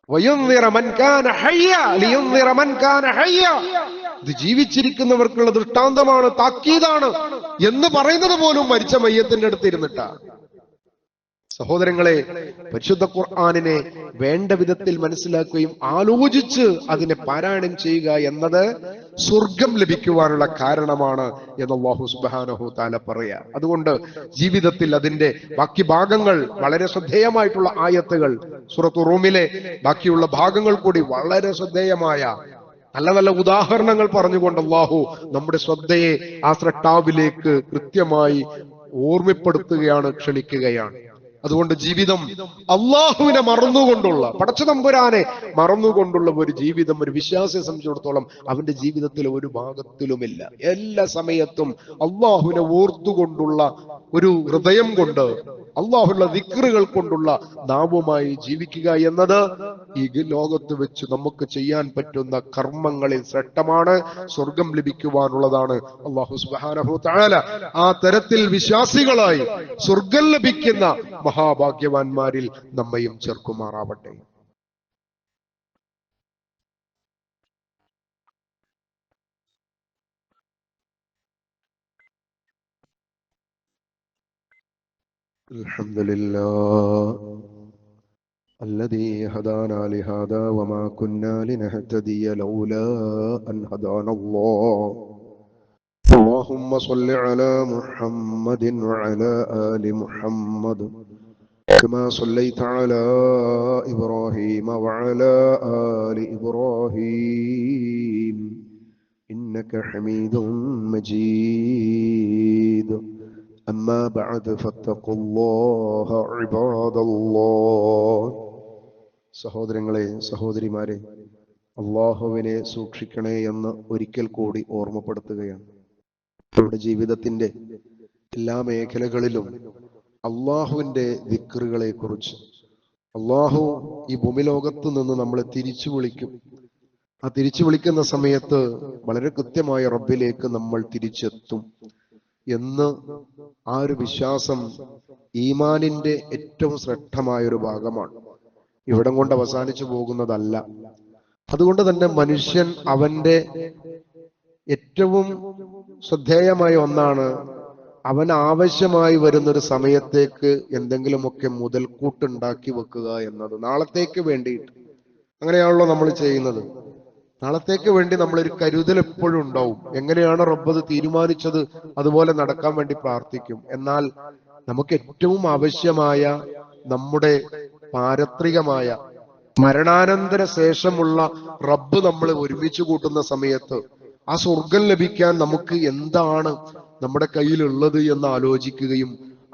വയുൻദിറ മൻ കാന ഹയ്യ ലിയുൻദിറ മൻ കാന ഹയ്യ. ഇത് ജീവിച്ചിരിക്കുന്നവർക്കുള്ള ദൃഷ്ടാന്തമാണ്, താക്കീതാണ് എന്ന് പറയുന്നത് പോലും മരിച്ച മയ്യത്തിന്റെ അടുത്ത് ഇരുന്നിട്ടാ. സഹോദരങ്ങളെ, പരിശുദ്ധ ഖുർആനിനെ വേണ്ട വിധത്തിൽ മനസ്സിലാക്കുകയും ആലോചിച്ച് അതിനെ പാരായണം ചെയ്യുക എന്നത് സ്വർഗം ലഭിക്കുവാനുള്ള കാരണമാണ് എന്ന് അല്ലാഹു സുബ്ഹാനഹു തആല പറയാ. അതുകൊണ്ട് ജീവിതത്തിൽ അതിന്റെ ബാക്കി ഭാഗങ്ങൾ, വളരെ ശ്രദ്ധേയമായിട്ടുള്ള ആയത്തുകൾ, സൂറത്തു റൂമിലെ ബാക്കിയുള്ള ഭാഗങ്ങൾ കൂടി വളരെ ശ്രദ്ധേയമായ നല്ല നല്ല ഉദാഹരണങ്ങൾ പറഞ്ഞുകൊണ്ട് അല്ലാഹു നമ്മുടെ ശ്രദ്ധയെ ആ സ്രഷ്ടാവിലേക്ക് കൃത്യമായി ഓർമ്മപ്പെടുത്തുകയാണ്, ക്ഷണിക്കുകയാണ്. അതുകൊണ്ട് ജീവിതം അള്ളാഹുവിനെ മറന്നുകൊണ്ടുള്ള, പടച്ച തമ്പുരാനെ മറന്നുകൊണ്ടുള്ള ഒരു ജീവിതം ഒരു വിശ്വാസിയെ സംബന്ധിച്ചിടത്തോളം അവന്റെ ജീവിതത്തിൽ ഒരു ഭാഗത്തിലുമില്ല. എല്ലാ സമയത്തും അള്ളാഹുവിനെ ഓർത്തുകൊണ്ടുള്ള ഒരു ഹൃദയം കൊണ്ട്, അള്ളാഹുള്ള ദിക്റുകൾ കൊണ്ടുള്ള നാവുമായി ജീവിക്കുക എന്നത് ഈ ലോകത്ത് വെച്ച് നമുക്ക് ചെയ്യാൻ പറ്റുന്ന കർമ്മങ്ങളിൽ ശ്രേഷ്ഠമാണ്, സ്വർഗം ലഭിക്കുവാനുള്ളതാണ്. അല്ലാഹു സുബ്ഹാനഹു തആല ആ തരത്തിൽ വിശ്വാസികളായി സ്വർഗം ലഭിക്കുന്ന മഹാഭാഗ്യവാന്മാരിൽ നമ്മയും ചേർക്കുമാറാവട്ടെ. അൽഹംദുലില്ലാഹ് الذي هدانا لهذا وما كنا لنهتدي لولا أن هدانا الله. اللهم صل على محمد وعلى آل محمد كما صليت على إبراهيم وعلى آل إبراهيم إنك حميد مجيد. أما بعد فاتقوا الله عباد الله. സഹോദരങ്ങളെ, സഹോദരിമാരെ, അള്ളാഹുവിനെ സൂക്ഷിക്കണേ എന്ന് ഒരിക്കൽ കൂടി ഓർമ്മപ്പെടുത്തുകയാണ്. നമ്മുടെ ജീവിതത്തിന്റെ എല്ലാ മേഖലകളിലും അള്ളാഹുവിന്റെ ദിക്റുകളെ കുറിച്ച്, അള്ളാഹു ഈ ഭൂമിലോകത്ത് നിന്ന് നമ്മളെ തിരിച്ചു വിളിക്കും. ആ തിരിച്ചു വിളിക്കുന്ന സമയത്ത് വളരെ കൃത്യമായ റബ്ബിലേക്ക് നമ്മൾ തിരിച്ചെത്തും എന്ന് ആ ഒരു വിശ്വാസം ഈമാനിന്റെ ഏറ്റവും ശ്രേഷ്ഠമായൊരു ഭാഗമാണ്. ഇവിടം കൊണ്ട് അവസാനിച്ചു പോകുന്നതല്ല. അതുകൊണ്ട് തന്നെ മനുഷ്യൻ അവന്റെ ഏറ്റവും ശ്രദ്ധേയമായ ഒന്നാണ്, അവൻ ആവശ്യമായി വരുന്നൊരു സമയത്തേക്ക് എന്തെങ്കിലുമൊക്കെ മുതൽക്കൂട്ടുണ്ടാക്കി വെക്കുക എന്നത്. നാളത്തേക്ക് വേണ്ടിയിട്ട് അങ്ങനെയാണല്ലോ നമ്മൾ ചെയ്യുന്നത്. നാളത്തേക്ക് വേണ്ടി നമ്മളൊരു കരുതൽ എപ്പോഴും ഉണ്ടാവും. എങ്ങനെയാണ് റബ്ബ് തീരുമാനിച്ചത് അതുപോലെ നടക്കാൻ വേണ്ടി പ്രാർത്ഥിക്കും. എന്നാൽ നമുക്ക് ഏറ്റവും ആവശ്യമായ നമ്മുടെ പാരത്രികമായ മരണാനന്തര ശേഷമുള്ള റബ്ബ് നമ്മൾ ഒരുമിച്ച് കൂട്ടുന്ന സമയത്ത് ആ സ്വർഗം ലഭിക്കാൻ നമുക്ക് എന്താണ് നമ്മുടെ കയ്യിലുള്ളത് എന്ന് ആലോചിക്കുകയും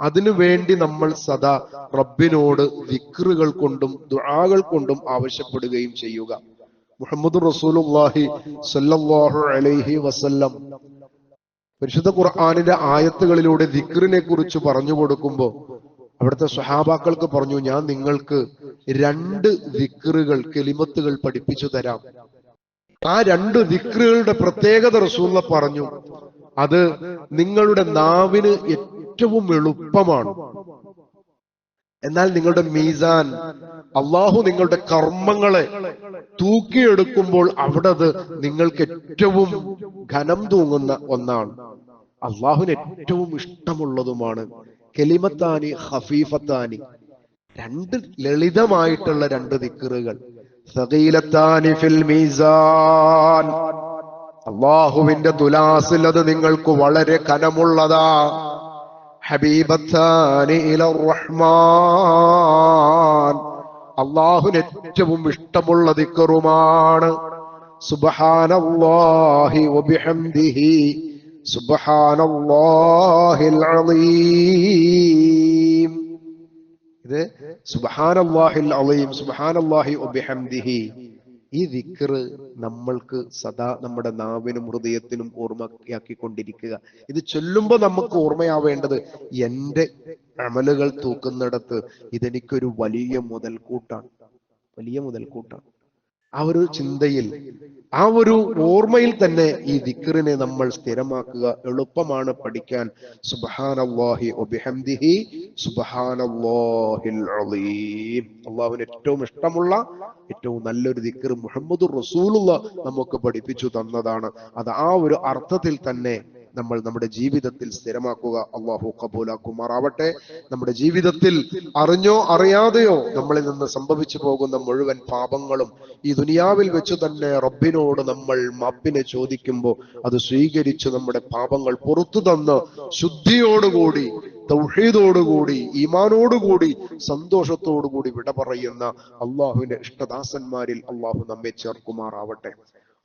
അതിനു വേണ്ടി നമ്മൾ സദാ റബ്ബിനോട് ദിക്റുകൾ കൊണ്ടും ദുആകൾ കൊണ്ടും ആവശ്യപ്പെടുകയും ചെയ്യുക. മുഹമ്മദ് റസൂലുള്ളാഹി സ്വല്ലല്ലാഹു അലൈഹി വസല്ലം പരിശുദ്ധ ഖുർആനിന്റെ ആയത്തുകളിലൂടെ ദിക്റിനെ കുറിച്ച് പറഞ്ഞു കൊടുക്കുമ്പോൾ അവിടുത്തെ സ്വഹാബാക്കൾക്ക് പറഞ്ഞു, ഞാൻ നിങ്ങൾക്ക് 2 ദിക്റുകൾ, കലിമത്തുകൾ പഠിപ്പിച്ചു തരാം. ആ 2 ദിക്റുകളുടെ പ്രത്യേകത റസൂലുള്ള പറഞ്ഞു. അത് നിങ്ങളുടെ നാവിന് ഏറ്റവും എളുപ്പമാണ്. എന്നാൽ നിങ്ങളുടെ മീസാൻ, അള്ളാഹു നിങ്ങളുടെ കർമ്മങ്ങളെ തൂക്കിയെടുക്കുമ്പോൾ അവിടെ അത് നിങ്ങൾക്ക് ഏറ്റവും ഘനം തൂങ്ങുന്ന ഒന്നാണ്. അള്ളാഹുവിന് ഏറ്റവും ഇഷ്ടമുള്ളതുമാണ്. കലിമത്താനി ഖഫീഫത്താനി, 2 ലളിതമായിട്ടുള്ള 2 ദിക്റുകൾ. സഗീലത്താനി ഫിൽ മീസാൻ, അള്ളാഹുവിന്റെ തുലാസിൽ അത് നിങ്ങൾക്ക് വളരെ ഘനമുള്ളതാ. ഹബീബത്താനി ഇലർ റഹ്മാൻ, അള്ളാഹുവിന് ഏറ്റവും ഇഷ്ടമുള്ള ദിക്റുമാണ്. സുബ്ഹാനല്ലാഹി വബിഹംദിഹി സുബ്ഹാനല്ലാഹിൽ അളീം. ഇത് സുബ്ഹാനല്ലാഹിൽ അളീം, സുബ്ഹാനല്ലാഹി വബിഹംദിഹി. ഈ ദിക്ർ നമ്മൾക്ക് സദാ നമ്മുടെ നാവിനും ഹൃദയത്തിനും ഓർമ്മയാക്കിക്കൊണ്ടിരിക്കുക. ഇത് ചൊല്ലുമ്പോൾ നമുക്ക് ഓർമ്മയാവേണ്ടത്, എന്റെ അമലുകൾ തൂക്കുന്നിടത്ത് ഇതെനിക്കൊരു വലിയ മുതൽക്കൂട്ടാണ്, വലിയ മുതൽക്കൂട്ടാണ്. ആ ഒരു ചിന്തയിൽ, ആ ഒരു ഓർമ്മയിൽ തന്നെ ഈ ദിക്റിനെ നമ്മൾ സ്ഥിരമാക്കുക. എളുപ്പമാണ് പഠിക്കാൻ. സുബ്ഹാനല്ലാഹി വബിഹംദിഹി സുബ്ഹാനല്ലാഹിൽ അലീം. അള്ളാഹുവിന് ഏറ്റവും ഇഷ്ടമുള്ള ഏറ്റവും നല്ലൊരു ദിക്ർ മുഹമ്മദുർ റസൂലുള്ളാഹ് നമുക്ക് പഠിപ്പിച്ചു തന്നതാണ്. അത് ആ ഒരു അർത്ഥത്തിൽ തന്നെ നമ്മൾ നമ്മുടെ ജീവിതത്തിൽ സ്ഥിരമാക്കുക. അള്ളാഹു കബൂലാക്കുമാറാവട്ടെ. നമ്മുടെ ജീവിതത്തിൽ അറിഞ്ഞോ അറിയാതെയോ നമ്മളിൽ നിന്ന് സംഭവിച്ചു പോകുന്ന മുഴുവൻ പാപങ്ങളും ഈ ദുനിയാവിൽ വെച്ച് തന്നെ റബ്ബിനോട് നമ്മൾ മാപ്പിനെ ചോദിക്കുമ്പോൾ അത് സ്വീകരിച്ച് നമ്മുടെ പാപങ്ങൾ പുറത്തു തന്ന് ശുദ്ധിയോടുകൂടി, തൗഹീദോടുകൂടി, ഈമാനോടുകൂടി, സന്തോഷത്തോടുകൂടി വിട പറയുന്ന അള്ളാഹുവിന്റെ ഇഷ്ടദാസന്മാരിൽ അള്ളാഹു നമ്മെ ചേർക്കുമാറാവട്ടെ.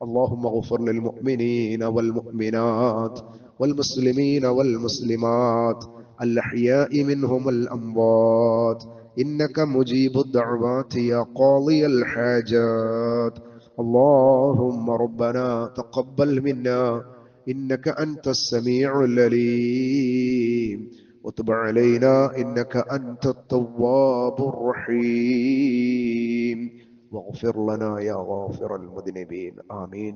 اللهم اغفر للمؤمنين والمؤمنات والمسلمين والمسلمات الأحياء منهم الأموات إنك مجيب الدعوات يا قاضي الحاجات. اللهم ربنا تقبل منا إنك أنت السميع العليم وتب علينا إنك أنت التواب الرحيم واغفر لنا يا غافر المذنبين آمين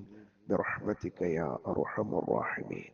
برحمتك يا أرحم الراحمين.